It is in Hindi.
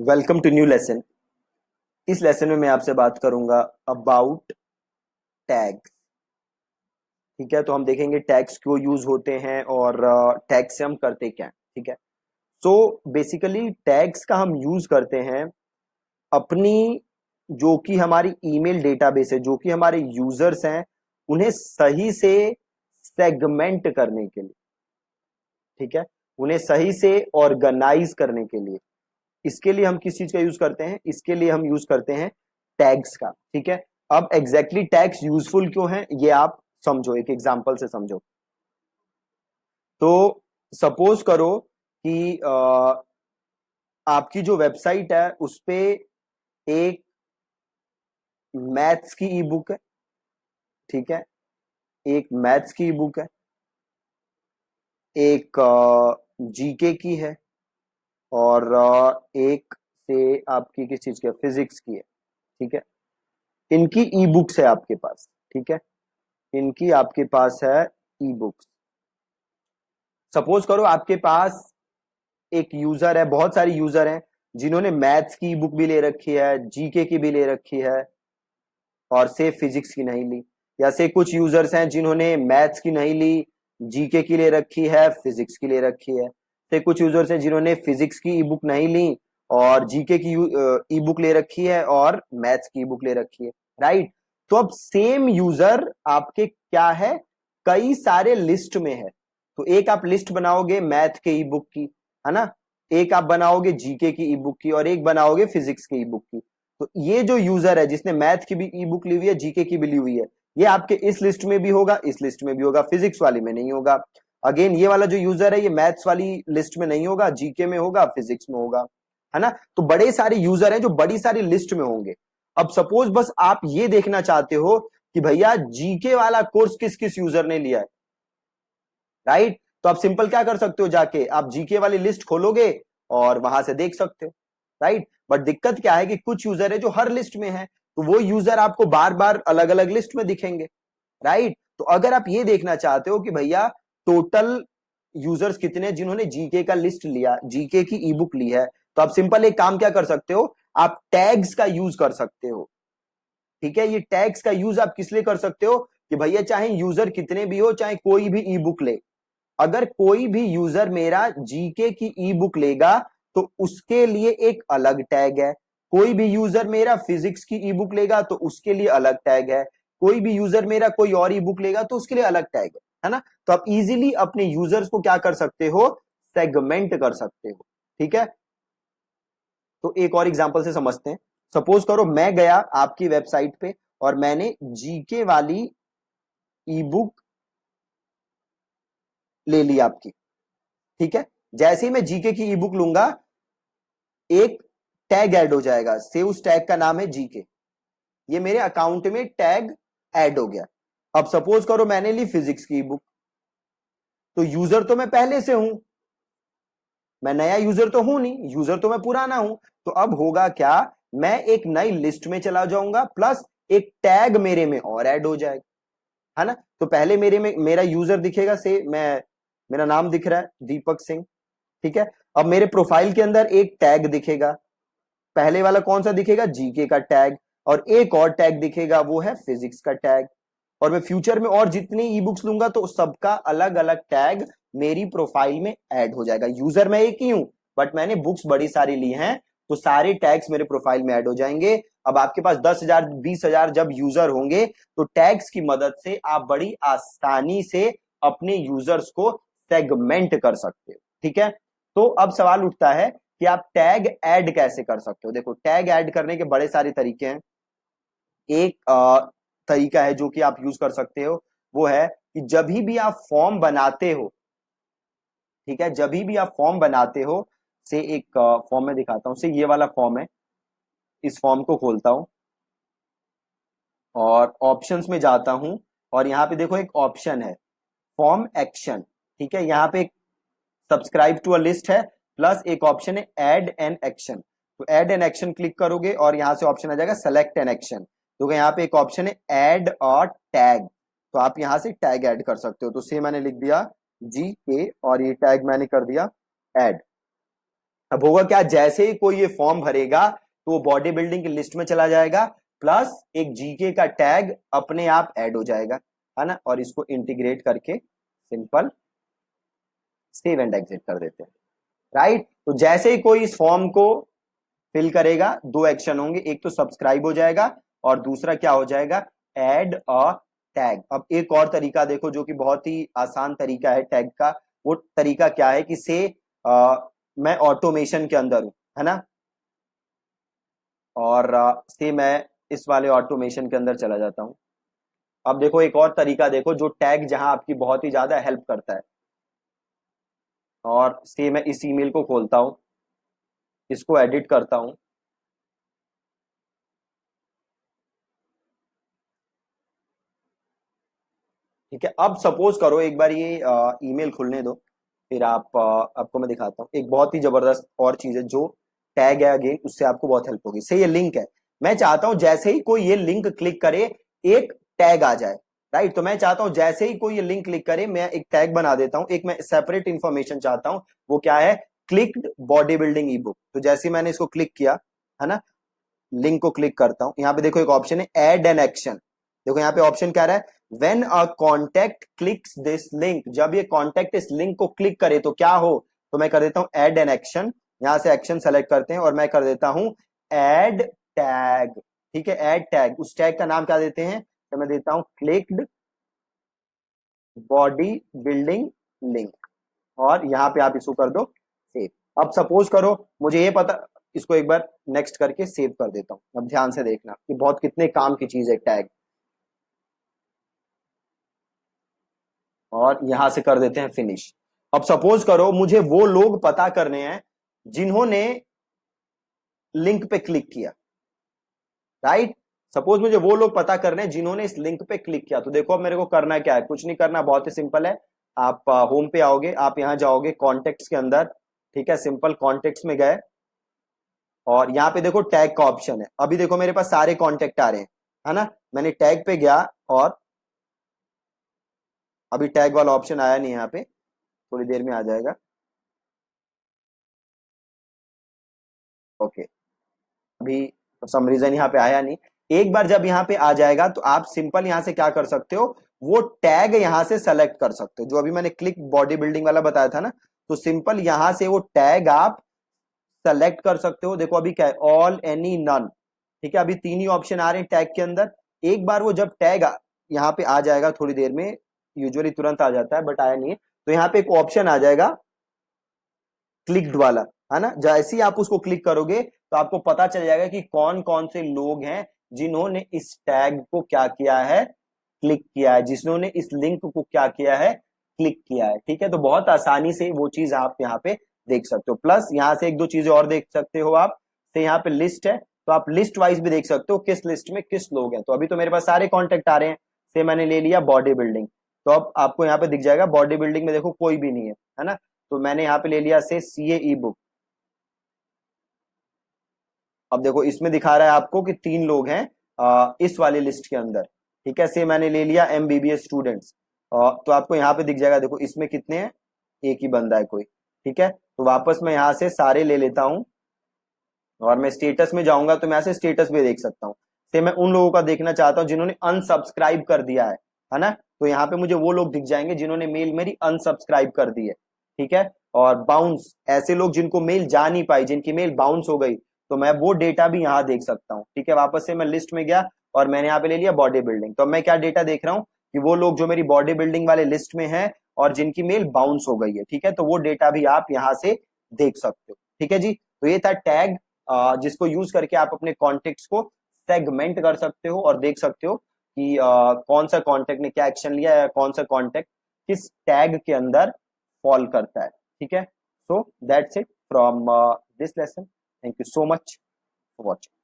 Welcome to new lesson. इस लेसन में मैं आपसे बात करूंगा अबाउट टैग। ठीक है, तो हम देखेंगे टैग्स क्यों यूज होते हैं और टैग से हम करते क्या हैं। ठीक है, सो बेसिकली टैग्स का हम यूज करते हैं अपनी जो कि हमारी ईमेल डेटाबेस है, जो कि हमारे यूजर्स हैं, उन्हें सही से सेगमेंट करने के लिए। ठीक है, उन्हें सही से ऑर्गेनाइज करने के लिए। इसके लिए हम किस चीज का यूज करते हैं? इसके लिए हम यूज करते हैं टैग्स का। ठीक है, अब एग्जैक्टली टैग्स यूजफुल क्यों है ये आप समझो, एक एग्जांपल से समझो। तो सपोज करो कि आपकी जो वेबसाइट है उस पे एक मैथ्स की ई बुक है। ठीक है, एक मैथ्स की ई बुक है, एक जीके की है, और एक से आपकी किस चीज की है? फिजिक्स की है। ठीक है, इनकी ई बुक्स है आपके पास। ठीक है, इनकी आपके पास है ई बुक्स। सपोज करो आपके पास एक यूजर है, बहुत सारी यूजर हैं जिन्होंने मैथ्स की बुक भी ले रखी है, जीके की भी ले रखी है, और से फिजिक्स की नहीं ली। या से कुछ यूजर्स हैं जिन्होंने मैथ्स की नहीं ली, जीके की ले रखी है, फिजिक्स की ले रखी है। से कुछ यूजर्स हैं जिन्होंने फिजिक्स की ई बुक नहीं ली और जीके की ई बुक ले रखी है और मैथ्स की ई बुक ले रखी है। राइट, तो अब सेम यूजर आपके क्या है? कई सारे लिस्ट में है। तो एक आप लिस्ट बनाओगे मैथ के ई बुक की, है ना, एक आप बनाओगे जीके की ई बुक की, और एक बनाओगे फिजिक्स की ई बुक की। तो ये जो यूजर है जिसने मैथ की भी ई बुक ली हुई है, जीके की भी ली हुई है, ये आपके इस लिस्ट में भी होगा, इस लिस्ट में भी होगा, फिजिक्स वाली में नहीं होगा। अगेन ये वाला जो यूजर है ये मैथ्स वाली लिस्ट में नहीं होगा, जीके में होगा, फिजिक्स में होगा, है ना। तो बड़े सारे यूजर हैं जो बड़ी सारी लिस्ट में होंगे। अब सपोज बस आप ये देखना चाहते हो कि भैया जीके वाला कोर्स किस किस यूजर ने लिया है। राइट, तो आप सिंपल क्या कर सकते हो, जाके आप जीके वाली लिस्ट खोलोगे और वहां से देख सकते हो। राइट, बट दिक्कत क्या है कि कुछ यूजर है जो हर लिस्ट में है, तो वो यूजर आपको बार बार अलग अलग लिस्ट में दिखेंगे। राइट, तो अगर आप ये देखना चाहते हो कि भैया टोटल यूजर्स कितने हैं जिन्होंने जीके का लिस्ट लिया, जीके की ई बुक ली है, तो आप सिंपल एक काम क्या कर सकते हो, आप टैग्स का यूज कर सकते हो। ठीक है, ये टैग्स का यूज आप किस लिए कर सकते हो कि भैया चाहे यूजर कितने भी हो, चाहे कोई भी ई बुक ले, अगर कोई भी यूजर मेरा जीके की ई बुक लेगा तो उसके लिए एक अलग टैग है। कोई भी यूजर मेरा फिजिक्स की ई बुक लेगा तो उसके लिए अलग टैग है। कोई भी यूजर मेरा कोई और ई बुक लेगा तो उसके लिए अलग टैग है ना। तो आप इजीली अपने यूजर्स को क्या कर सकते हो? सेगमेंट कर सकते हो। ठीक है, तो एक और एग्जांपल से समझते हैं। सपोज करो मैं गया आपकी वेबसाइट पे और मैंने जीके वाली ई बुक ले ली आपकी। ठीक है, जैसे ही मैं जीके की ई बुक लूंगा एक टैग ऐड हो जाएगा, से उस टैग का नाम है जीके। ये मेरे अकाउंट में टैग ऐड हो गया। अब सपोज करो मैंने ली फिजिक्स की बुक, तो यूजर तो मैं पहले से हूं, मैं नया यूजर तो हूं नहीं, यूजर तो मैं पुराना हूं। तो अब होगा क्या, मैं एक नई लिस्ट में चला जाऊंगा, प्लस एक टैग मेरे में और ऐड हो जाएगा, है ना। तो पहले मेरे में मेरा यूजर दिखेगा, से मैं, मेरा नाम दिख रहा है दीपक सिंह। ठीक है, अब मेरे प्रोफाइल के अंदर एक टैग दिखेगा, पहले वाला कौन सा दिखेगा? जीके का टैग, और एक और टैग दिखेगा वो है फिजिक्स का टैग। और मैं फ्यूचर में और जितनी ई बुक्स लूंगा तो सबका अलग अलग टैग मेरी प्रोफाइल में ऐड हो जाएगा। यूजर मैं एक ही हूं, बट मैंने बुक्स बड़ी सारी ली हैं, तो सारे टैग्स मेरे प्रोफाइल में ऐड हो जाएंगे। अब आपके पास 10,000 20,000 जब यूजर होंगे तो टैग्स की मदद से आप बड़ी आसानी से अपने यूजर्स को सेगमेंट कर सकते हो। ठीक है, तो अब सवाल उठता है कि आप टैग ऐड कैसे कर सकते हो। देखो, टैग ऐड करने के बड़े सारे तरीके हैं। एक तरीका है जो कि आप यूज कर सकते हो, वो है कि जब भी आप फॉर्म बनाते हो, ठीक है, जब भी आप फॉर्म बनाते हो, से एक फॉर्म में दिखाता हूं, से ये वाला फॉर्म है, इस फॉर्म को खोलता हूं और ऑप्शंस में जाता हूं, और यहां पे देखो एक ऑप्शन है फॉर्म एक्शन। ठीक है, यहां पे सब्सक्राइब टू अ लिस्ट है, प्लस एक ऑप्शन है ऐड एन एक्शन। तो ऐड एन एक्शन क्लिक करोगे और यहां से ऑप्शन आ जाएगा सेलेक्ट एन एक्शन। तो यहाँ पे एक ऑप्शन है ऐड और टैग, तो आप यहां से टैग ऐड कर सकते हो। तो से मैंने लिख दिया जी के और ये टैग मैंने कर दिया ऐड। अब होगा क्या, जैसे ही कोई ये फॉर्म भरेगा तो वो बॉडी बिल्डिंग की लिस्ट में चला जाएगा, प्लस एक जीके का टैग अपने आप ऐड हो जाएगा, है ना। और इसको इंटीग्रेट करके सिंपल सेव एंड एग्जिट कर देते हैं, राइट। तो जैसे ही कोई इस फॉर्म को फिल करेगा, दो एक्शन होंगे, एक तो सब्सक्राइब हो जाएगा और दूसरा क्या हो जाएगा, ऐड अ टैग। अब एक और तरीका देखो जो कि बहुत ही आसान तरीका है टैग का। वो तरीका क्या है कि से मैं ऑटोमेशन के अंदर हूं, है ना, और से मैं इस वाले ऑटोमेशन के अंदर चला जाता हूं। अब देखो एक और तरीका देखो जो टैग जहां आपकी बहुत ही ज्यादा हेल्प करता है, और से मैं इस ईमेल को खोलता हूं, इसको एडिट करता हूं। ठीक है, अब सपोज करो एक बार ये ईमेल खुलने दो, फिर आपको मैं दिखाता हूँ एक बहुत ही जबरदस्त और चीज है जो टैग है, अगेन उससे आपको बहुत हेल्प होगी। से ये लिंक है, मैं चाहता हूं जैसे ही कोई ये लिंक क्लिक करे एक टैग आ जाए, राइट। तो मैं चाहता हूं जैसे ही कोई ये लिंक क्लिक करे मैं एक टैग बना देता हूं, एक मैं सेपरेट इंफॉर्मेशन चाहता हूं, वो क्या है, क्लिक्ड बॉडी बिल्डिंग ई बुक। तो जैसे ही मैंने इसको क्लिक किया, है ना, लिंक को क्लिक करता हूं, यहां पे देखो एक ऑप्शन है ऐड एन एक्शन। देखो यहाँ पे ऑप्शन क्या रहा है, when a contact clicks this link, जब ये कॉन्टेक्ट इस लिंक को क्लिक करे तो क्या हो। तो मैं कर देता हूं ऐड एन एक्शन, यहां से एक्शन सेलेक्ट करते हैं और मैं कर देता हूं ऐड टैग। ठीक है, ऐड टैग, उस टैग का नाम क्या देते हैं, तो मैं देता हूं क्लिक्ड बॉडी बिल्डिंग लिंक, और यहां पे आप इसको कर दो सेव। अब सपोज करो मुझे ये पता, इसको एक बार नेक्स्ट करके सेव कर देता हूं। अब ध्यान से देखना कि बहुत कितने काम की चीज है टैग, और यहां से कर देते हैं फिनिश। अब सपोज करो मुझे वो लोग पता करने हैं जिन्होंने लिंक पे क्लिक किया, राइट। सपोज मुझे वो लोग पता करने हैं जिन्होंने इस लिंक पे क्लिक किया। तो देखो अब मेरे को करना क्या है, कुछ नहीं करना, बहुत ही सिंपल है। आप होम पे आओगे, आप यहां जाओगे कॉन्टेक्ट्स के अंदर, ठीक है, सिंपल कॉन्टेक्ट्स में गए और यहाँ पे देखो टैग का ऑप्शन है। अभी देखो मेरे पास सारे कॉन्टेक्ट आ रहे हैं, है ना। मैंने टैग पे गया और अभी टैग वाला ऑप्शन आया नहीं, यहाँ पे थोड़ी देर में आ जाएगा। ओके, अभी सम रीजन यहाँ पे आया नहीं। एक बार जब यहाँ पे आ जाएगा तो आप सिंपल यहाँ से क्या कर सकते हो, वो टैग यहाँ से सेलेक्ट कर सकते हो जो अभी मैंने क्लिक बॉडी बिल्डिंग वाला बताया था ना। तो सिंपल यहाँ से वो टैग आप सेलेक्ट कर सकते हो। देखो अभी क्या है, ऑल एनी नन, ठीक है, अभी तीन ही ऑप्शन आ रहे हैं टैग के अंदर। एक बार वो जब टैग यहाँ पे आ जाएगा थोड़ी देर में, यूजुअली तुरंत आ जाता है बट आया नहीं है, तो यहाँ पे एक ऑप्शन आ जाएगा क्लिक्ड वाला, है ना। जैसे ही आप उसको क्लिक करोगे तो आपको पता चल जाएगा कि कौन कौन से लोग हैं जिन्होंने इस टैग को क्या किया है, क्लिक किया है, जिन्होंने इस लिंक को क्या किया है, क्लिक किया है। ठीक है, तो बहुत आसानी से वो चीज आप यहाँ पे देख सकते हो। प्लस यहाँ से एक दो चीजें और देख सकते हो आप, तो यहाँ पे लिस्ट है, तो आप लिस्ट वाइज भी देख सकते हो किस लिस्ट में किस लोग हैं। तो अभी तो मेरे पास सारे कॉन्टेक्ट आ रहे हैं, से मैंने ले लिया बॉडी बिल्डिंग, तो अब आपको यहाँ पे दिख जाएगा बॉडी बिल्डिंग में देखो कोई भी नहीं है ना। तो मैंने यहाँ पे ले लिया से सीए ई बुक। अब देखो इसमें दिखा रहा है आपको कि तीन लोग हैं इस वाली लिस्ट के अंदर। ठीक है, से मैंने ले लिया एमबीबीएस स्टूडेंट्स, तो आपको यहाँ पे दिख जाएगा, देखो इसमें कितने हैं, एक ही बंदा है कोई। ठीक है, तो वापस मैं यहाँ से सारे ले लेता हूँ और मैं स्टेटस में जाऊंगा तो मैं यहाँ से स्टेटस भी देख सकता हूँ। से मैं उन लोगों का देखना चाहता हूँ जिन्होंने अनसब्सक्राइब कर दिया है ना। तो यहाँ पे मुझे वो लोग दिख जाएंगे जिन्होंने मेल मेरी अनसब्सक्राइब कर दी है। ठीक है, और बाउंस, ऐसे लोग जिनको मेल जा नहीं पाई, जिनकी मेल बाउंस हो गई, तो मैं वो डेटा भी यहाँ देख सकता हूँ। ठीक है, वापस से मैं लिस्ट में गया और मैंने यहाँ पे ले लिया बॉडी बिल्डिंग। तो मैं क्या डेटा देख रहा हूँ कि वो लोग जो मेरी बॉडी बिल्डिंग वाले लिस्ट में है और जिनकी मेल बाउंस हो गई है। ठीक है, तो वो डेटा भी आप यहाँ से देख सकते हो। ठीक है जी, तो ये था टैग, जिसको यूज करके आप अपने कॉन्टेक्ट्स को सेगमेंट कर सकते हो और देख सकते हो कि कौन सा कॉन्टेक्ट ने क्या एक्शन लिया है, कौन सा कॉन्टेक्ट किस टैग के अंदर फॉल करता है। ठीक है, so that's it from this lesson. Thank you so much for watching.